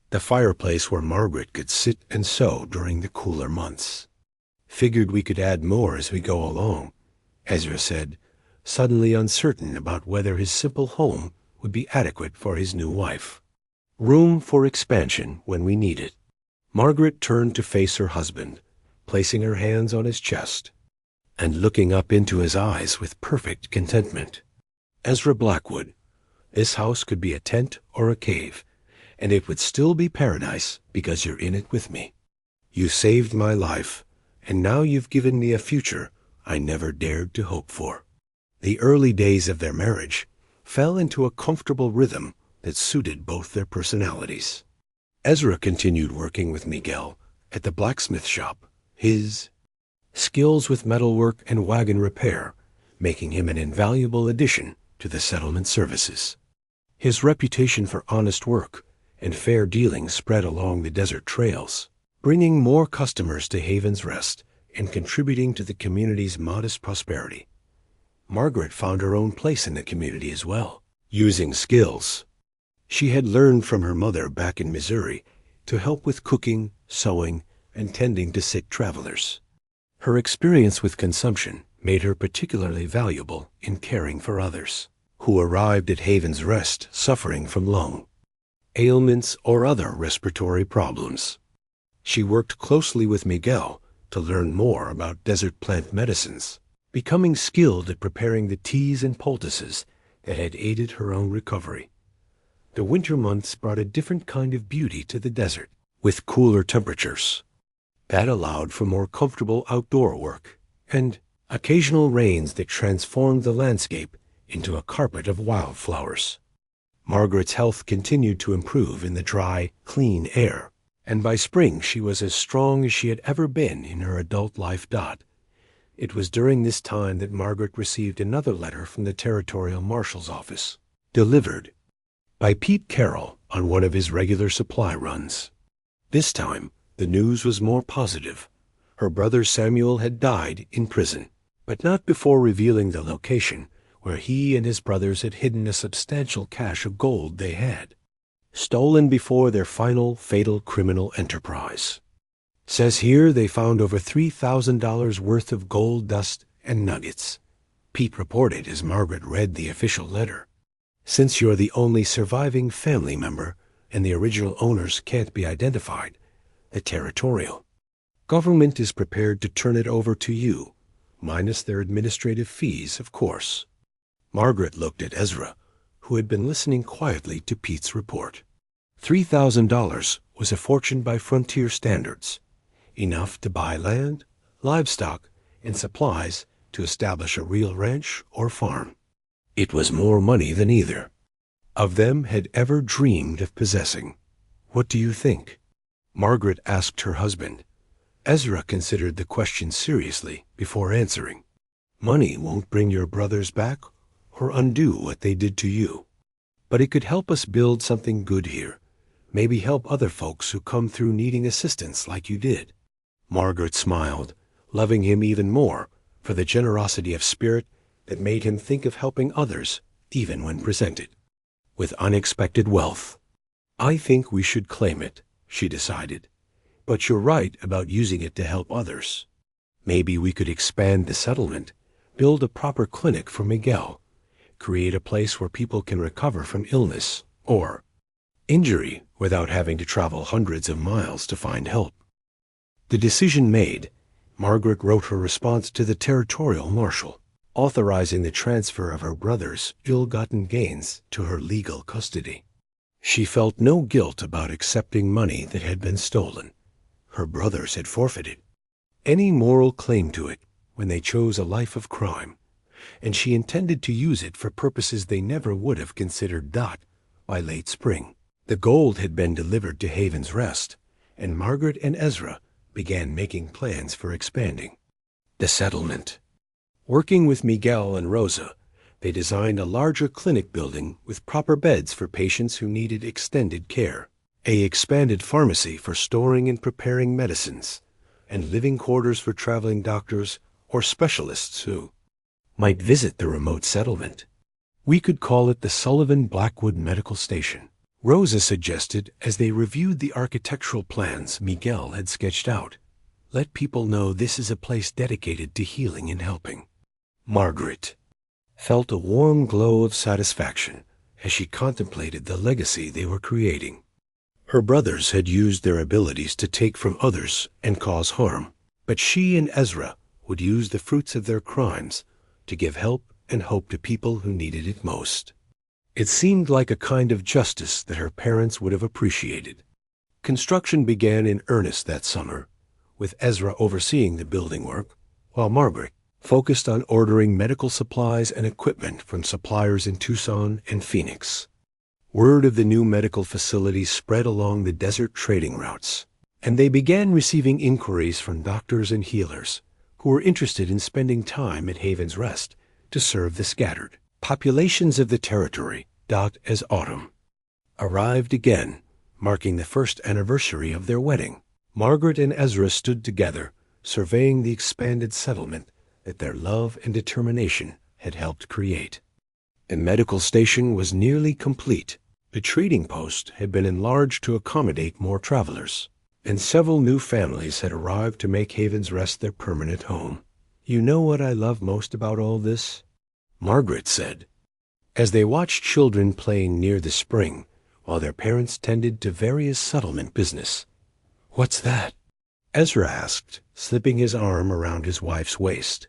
the fireplace where Margaret could sit and sew during the cooler months. "Figured we could add more as we go along," Ezra said, suddenly uncertain about whether his simple home would be adequate for his new wife. "Room for expansion when we need it." Margaret turned to face her husband, placing her hands on his chest and looking up into his eyes with perfect contentment. "Ezra Blackwood, this house could be a tent or a cave, and it would still be paradise because you're in it with me. You saved my life, and now you've given me a future I never dared to hope for." The early days of their marriage fell into a comfortable rhythm that suited both their personalities. Ezra continued working with Miguel at the blacksmith shop, his skills with metalwork and wagon repair making him an invaluable addition to the settlement services. His reputation for honest work and fair dealing spread along the desert trails, bringing more customers to Haven's Rest and contributing to the community's modest prosperity. Margaret found her own place in the community as well, using skills she had learned from her mother back in Missouri to help with cooking, sewing, and tending to sick travelers. Her experience with consumption made her particularly valuable in caring for others who arrived at Haven's Rest suffering from lung ailments or other respiratory problems. She worked closely with Miguel to learn more about desert plant medicines, becoming skilled at preparing the teas and poultices that had aided her own recovery. The winter months brought a different kind of beauty to the desert, with cooler temperatures that allowed for more comfortable outdoor work and occasional rains that transformed the landscape into a carpet of wildflowers. Margaret's health continued to improve in the dry, clean air, and by spring she was as strong as she had ever been in her adult life. It was during this time that Margaret received another letter from the Territorial Marshal's office, delivered by Pete Carroll on one of his regular supply runs. This time, the news was more positive. Her brother Samuel had died in prison, but not before revealing the location where he and his brothers had hidden a substantial cache of gold they had stolen before their final fatal criminal enterprise. Says here they found over $3,000 worth of gold dust and nuggets, Pete reported as Margaret read the official letter. "Since you're the only surviving family member and the original owners can't be identified, the territorial government is prepared to turn it over to you, minus their administrative fees, of course." Margaret looked at Ezra, who had been listening quietly to Pete's report. $3,000 was a fortune by frontier standards, enough to buy land, livestock, and supplies to establish a real ranch or farm. It was more money than either of them had ever dreamed of possessing. "What do you think?" Margaret asked her husband. Ezra considered the question seriously before answering. "Money won't bring your brothers back or undo what they did to you. But it could help us build something good here, maybe help other folks who come through needing assistance like you did." Margaret smiled, loving him even more for the generosity of spirit that made him think of helping others even when presented with unexpected wealth. "I think we should claim it," she decided. "But you're right about using it to help others. Maybe we could expand the settlement, build a proper clinic for Miguel, create a place where people can recover from illness or injury without having to travel hundreds of miles to find help. The decision made, Margaret wrote her response to the territorial marshal, authorizing the transfer of her brother's ill-gotten gains to her legal custody. She felt no guilt about accepting money that had been stolen. Her brothers had forfeited any moral claim to it when they chose a life of crime, and she intended to use it for purposes they never would have considered. By late spring, the gold had been delivered to Haven's Rest, and Margaret and Ezra began making plans for expanding the settlement. Working with Miguel and Rosa, they designed a larger clinic building with proper beds for patients who needed extended care, an expanded pharmacy for storing and preparing medicines, and living quarters for traveling doctors or specialists who might visit the remote settlement. We could call it the Sullivan Blackwood Medical Station, Rosa suggested as they reviewed the architectural plans Miguel had sketched out. Let people know this is a place dedicated to healing and helping. Margaret felt a warm glow of satisfaction as she contemplated the legacy they were creating. Her brothers had used their abilities to take from others and cause harm, but she and Ezra would use the fruits of their crimes to give help and hope to people who needed it most. It seemed like a kind of justice that her parents would have appreciated. Construction began in earnest that summer, with Ezra overseeing the building work, while Margaret focused on ordering medical supplies and equipment from suppliers in Tucson and Phoenix. Word of the new medical facility spread along the desert trading routes, and they began receiving inquiries from doctors and healers who were interested in spending time at Haven's Rest to serve the scattered populations of the territory. As autumn arrived again, marking the first anniversary of their wedding, Margaret and Ezra stood together, surveying the expanded settlement that their love and determination had helped create. The medical station was nearly complete. The trading post had been enlarged to accommodate more travelers, and several new families had arrived to make Haven's Rest their permanent home. "You know what I love most about all this?" Margaret said, as they watched children playing near the spring while their parents tended to various settlement business. "What's that?" Ezra asked, slipping his arm around his wife's waist.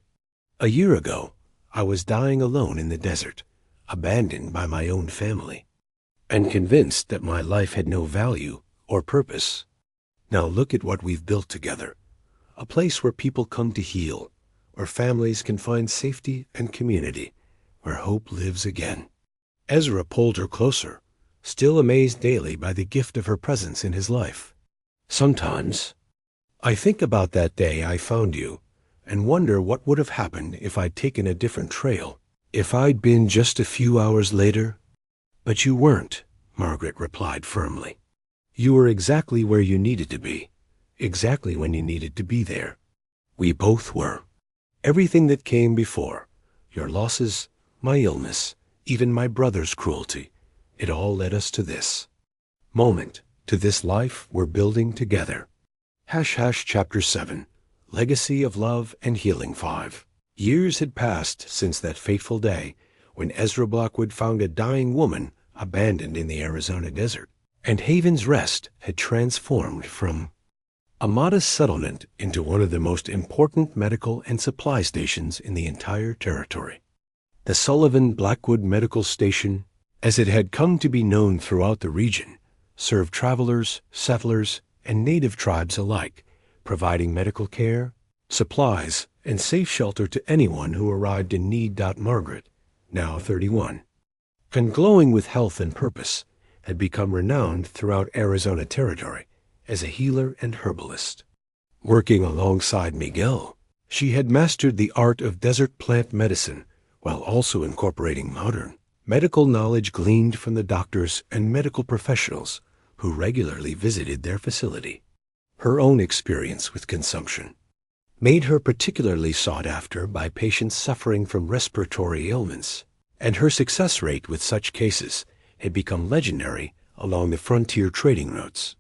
"A year ago, I was dying alone in the desert, abandoned by my own family, and convinced that my life had no value or purpose. Now look at what we've built together, a place where people come to heal, where families can find safety and community, where hope lives again." Ezra pulled her closer, still amazed daily by the gift of her presence in his life. "Sometimes I think about that day I found you and wonder what would have happened if I'd taken a different trail, if I'd been just a few hours later." "But you weren't," Margaret replied firmly. "You were exactly where you needed to be, exactly when you needed to be there. We both were. Everything that came before, your losses, my illness, even my brother's cruelty, it all led us to this moment, to this life we're building together." Chapter 7, Legacy of Love and Healing 5. Years had passed since that fateful day when Ezra Blackwood found a dying woman abandoned in the Arizona desert, and Haven's Rest had transformed from a modest settlement into one of the most important medical and supply stations in the entire territory. The Sullivan Blackwood Medical Station, as it had come to be known throughout the region, served travelers, settlers, and native tribes alike, providing medical care, supplies, and safe shelter to anyone who arrived in need. Margaret, now 31, and glowing with health and purpose, had become renowned throughout Arizona territory as a healer and herbalist. Working alongside Miguel, she had mastered the art of desert plant medicine while also incorporating modern medical knowledge gleaned from the doctors and medical professionals who regularly visited their facility. Her own experience with consumption made her particularly sought after by patients suffering from respiratory ailments, and her success rate with such cases had become legendary along the frontier trading routes.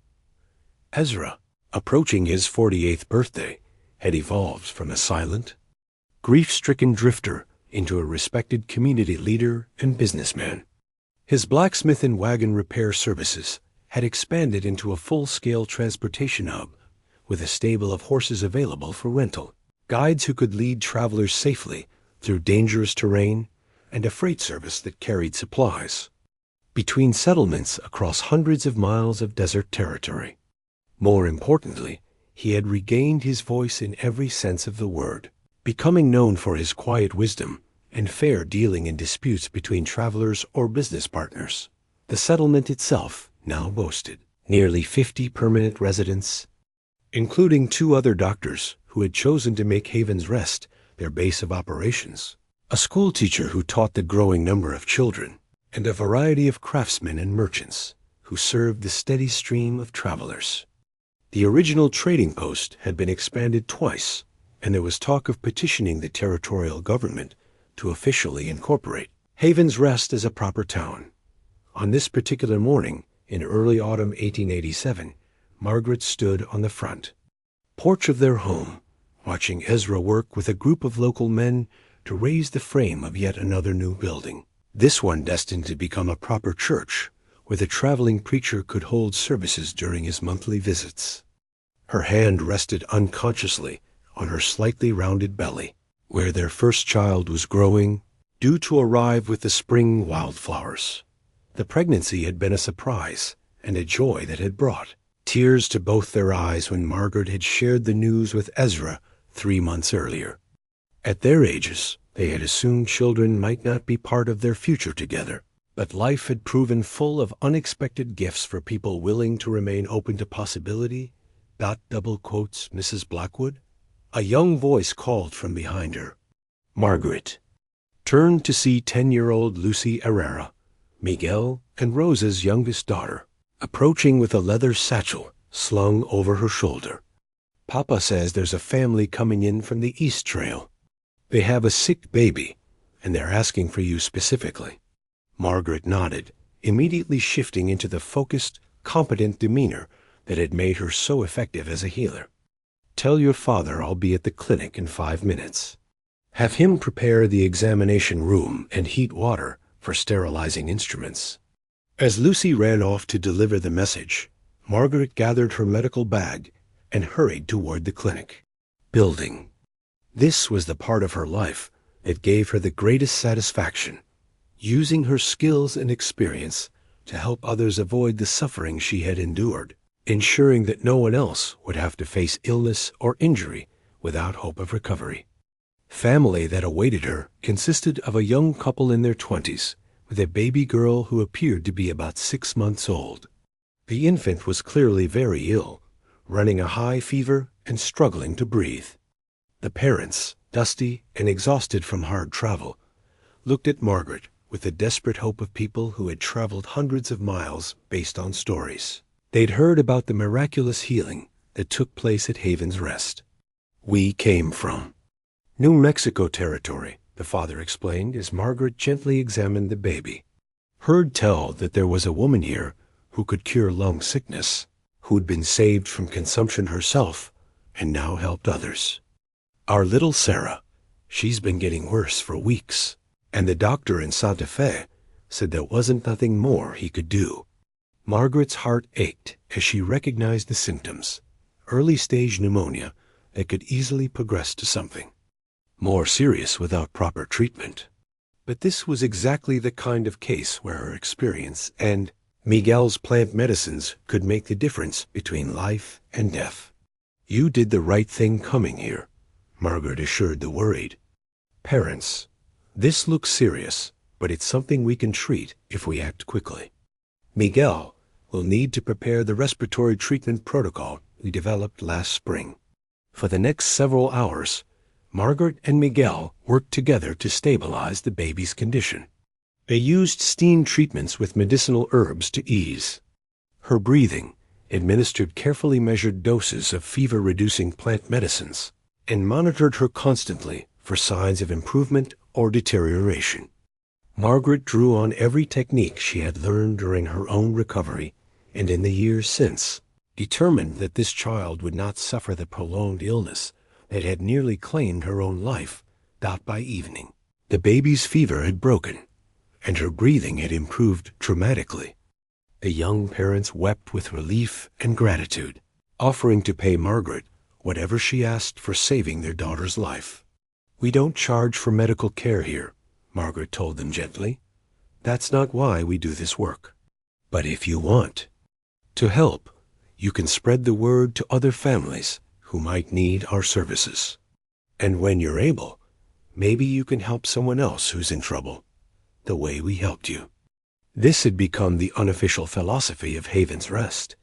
Ezra, approaching his 48th birthday, had evolved from a silent, grief-stricken drifter into a respected community leader and businessman. His blacksmith and wagon repair services had expanded into a full-scale transportation hub, with a stable of horses available for rental, guides who could lead travelers safely through dangerous terrain, and a freight service that carried supplies between settlements across hundreds of miles of desert territory. More importantly, he had regained his voice in every sense of the word, becoming known for his quiet wisdom and fair dealing in disputes between travelers or business partners. The settlement itself now boasted nearly 50 permanent residents, including 2 other doctors who had chosen to make Haven's Rest their base of operations, a schoolteacher who taught the growing number of children, and a variety of craftsmen and merchants who served the steady stream of travelers. The original trading post had been expanded twice, and there was talk of petitioning the territorial government to officially incorporate Haven's Rest as a proper town. On this particular morning, in early autumn 1887, Margaret stood on the front porch of their home, watching Ezra work with a group of local men to raise the frame of yet another new building, this one destined to become a proper church where the traveling preacher could hold services during his monthly visits. Her hand rested unconsciously on her slightly rounded belly, where their first child was growing, due to arrive with the spring wildflowers. The pregnancy had been a surprise and a joy that had brought tears to both their eyes when Margaret had shared the news with Ezra 3 months earlier. At their ages, they had assumed children might not be part of their future together, but life had proven full of unexpected gifts for people willing to remain open to possibility. Double quotes Mrs. Blackwood. A young voice called from behind her. Margaret turned to see 10-year-old Lucy Herrera, Miguel and Rosa's youngest daughter, approaching with a leather satchel slung over her shoulder. Papa says there's a family coming in from the East Trail. They have a sick baby, and they're asking for you specifically. Margaret nodded, immediately shifting into the focused, competent demeanor that had made her so effective as a healer. Tell your father I'll be at the clinic in 5 minutes. Have him prepare the examination room and heat water for sterilizing instruments. As Lucy ran off to deliver the message, Margaret gathered her medical bag and hurried toward the clinic building. This was the part of her life that gave her the greatest satisfaction, using her skills and experience to help others avoid the suffering she had endured, ensuring that no one else would have to face illness or injury without hope of recovery. Family that awaited her consisted of a young couple in their 20s, with a baby girl who appeared to be about 6 months old. The infant was clearly very ill, running a high fever and struggling to breathe. The parents, dusty and exhausted from hard travel, looked at Margaret with the desperate hope of people who had traveled hundreds of miles based on stories they'd heard about the miraculous healing that took place at Haven's Rest. We came from New Mexico territory, the father explained as Margaret gently examined the baby. Heard tell that there was a woman here who could cure lung sickness, who'd been saved from consumption herself and now helped others. Our little Sarah, she's been getting worse for weeks, and the doctor in Santa Fe said there wasn't nothing more he could do. Margaret's heart ached as she recognized the symptoms, early-stage pneumonia that could easily progress to something more serious without proper treatment. But this was exactly the kind of case where her experience and Miguel's plant medicines could make the difference between life and death. You did the right thing coming here, Margaret assured the worried parents. This looks serious, but it's something we can treat if we act quickly. Miguel will need to prepare the respiratory treatment protocol we developed last spring. For the next several hours, Margaret and Miguel worked together to stabilize the baby's condition. They used steam treatments with medicinal herbs to ease her breathing, administered carefully measured doses of fever-reducing plant medicines, and monitored her constantly for signs of improvement or deterioration. Margaret drew on every technique she had learned during her own recovery and in the years since, determined that this child would not suffer the prolonged illness that had nearly claimed her own life stopped by evening. The baby's fever had broken, and her breathing had improved dramatically. The young parents wept with relief and gratitude, offering to pay Margaret whatever she asked for saving their daughter's life. "We don't charge for medical care here," Margaret told them gently. "That's not why we do this work. But if you want to help, you can spread the word to other families who might need our services. And when you're able, maybe you can help someone else who's in trouble, the way we helped you." This had become the unofficial philosophy of Haven's Rest.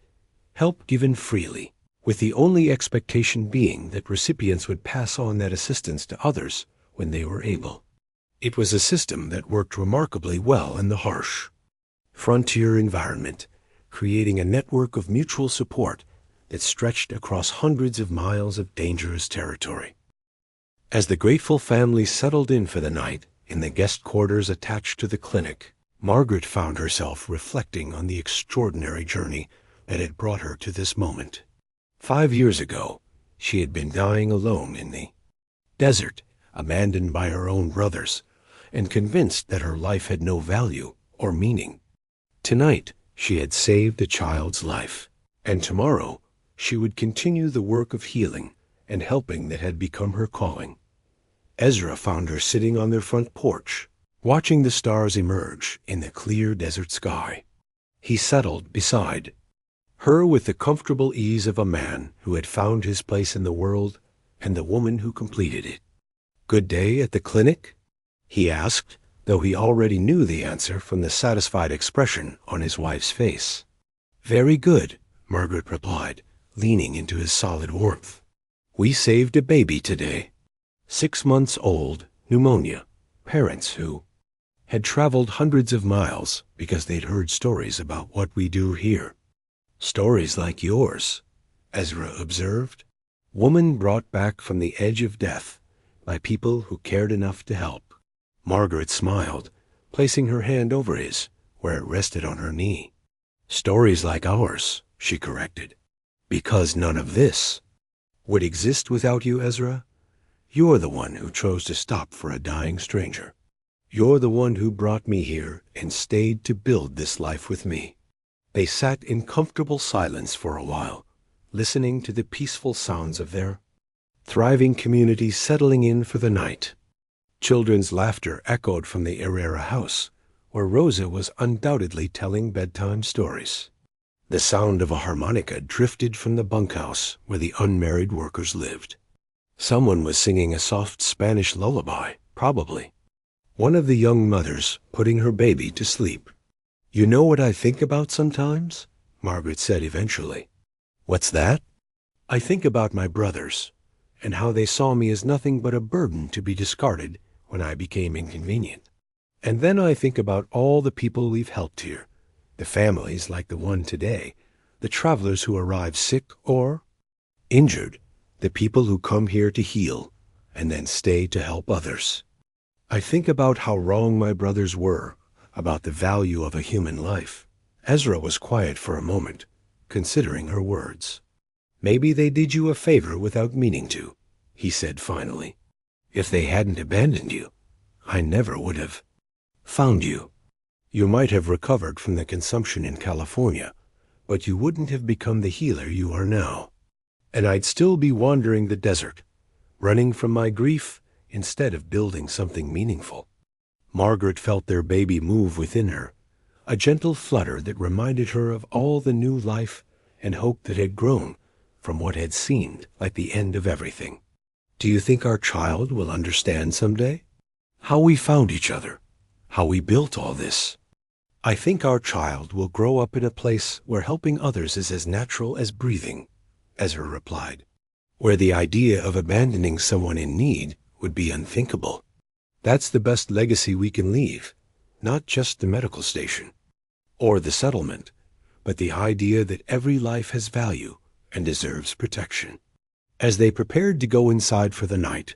Help given freely, with the only expectation being that recipients would pass on that assistance to others when they were able. It was a system that worked remarkably well in the harsh, frontier environment, creating a network of mutual support that stretched across hundreds of miles of dangerous territory. As the grateful family settled in for the night in the guest quarters attached to the clinic, Margaret found herself reflecting on the extraordinary journey that had brought her to this moment. 5 years ago, she had been dying alone in the desert, abandoned by her own brothers, and convinced that her life had no value or meaning. Tonight, she had saved a child's life, and tomorrow she would continue the work of healing and helping that had become her calling. Ezra found her sitting on their front porch, watching the stars emerge in the clear desert sky. He settled beside her with the comfortable ease of a man who had found his place in the world and the woman who completed it. "Good day at the clinic?" he asked, though he already knew the answer from the satisfied expression on his wife's face. "Very good," Margaret replied, leaning into his solid warmth. "We saved a baby today. 6 months old, pneumonia. Parents who had traveled hundreds of miles because they'd heard stories about what we do here." "Stories like yours," Ezra observed. "Woman brought back from the edge of death by people who cared enough to help." Margaret smiled, placing her hand over his, where it rested on her knee. "Stories like ours," she corrected. "Because none of this would exist without you, Ezra. You're the one who chose to stop for a dying stranger. You're the one who brought me here and stayed to build this life with me." They sat in comfortable silence for a while, listening to the peaceful sounds of their thriving community settling in for the night. Children's laughter echoed from the Herrera house, where Rosa was undoubtedly telling bedtime stories. The sound of a harmonica drifted from the bunkhouse where the unmarried workers lived. Someone was singing a soft Spanish lullaby, probably one of the young mothers putting her baby to sleep. "You know what I think about sometimes?" Margaret said eventually. "What's that?" "I think about my brothers, and how they saw me as nothing but a burden to be discarded when I became inconvenient. And then I think about all the people we've helped here, the families like the one today, the travelers who arrive sick or injured, the people who come here to heal and then stay to help others. I think about how wrong my brothers were about the value of a human life." Ezra was quiet for a moment, considering her words. "Maybe they did you a favor without meaning to," he said finally. "If they hadn't abandoned you, I never would have found you. You might have recovered from the consumption in California, but you wouldn't have become the healer you are now. And I'd still be wandering the desert, running from my grief instead of building something meaningful." Margaret felt their baby move within her, a gentle flutter that reminded her of all the new life and hope that had grown from what had seemed like the end of everything. "Do you think our child will understand someday? How we found each other, how we built all this?" "I think our child will grow up in a place where helping others is as natural as breathing," Ezra replied, "where the idea of abandoning someone in need would be unthinkable. That's the best legacy we can leave, not just the medical station or the settlement, but the idea that every life has value and deserves protection." As they prepared to go inside for the night,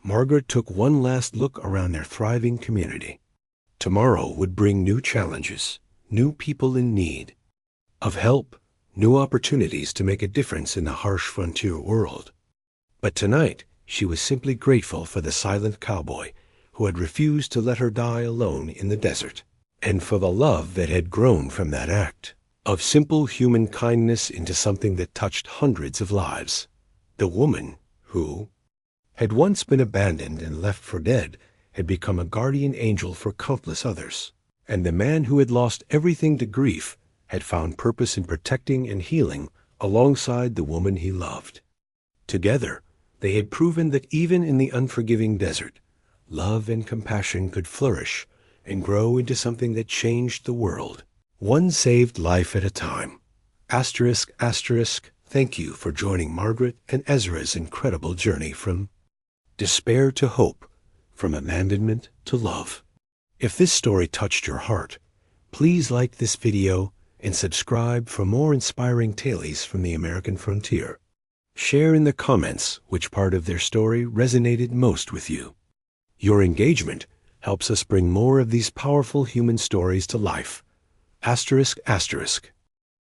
Margaret took one last look around their thriving community. Tomorrow would bring new challenges, new people in need of help, new opportunities to make a difference in the harsh frontier world. But tonight, She was simply grateful for the silent cowboy who had refused to let her die alone in the desert, and for the love that had grown from that act of simple human kindness into something that touched hundreds of lives. The woman who had once been abandoned and left for dead had become a guardian angel for countless others, and the man who had lost everything to grief had found purpose in protecting and healing alongside the woman he loved. Together, they had proven that even in the unforgiving desert, love and compassion could flourish and grow into something that changed the world, one saved life at a time. ***, thank you for joining Margaret and Ezra's incredible journey from despair to hope, from abandonment to love. If this story touched your heart, please like this video and subscribe for more inspiring tales from the American frontier. Share in the comments which part of their story resonated most with you. Your engagement helps us bring more of these powerful human stories to life. ***.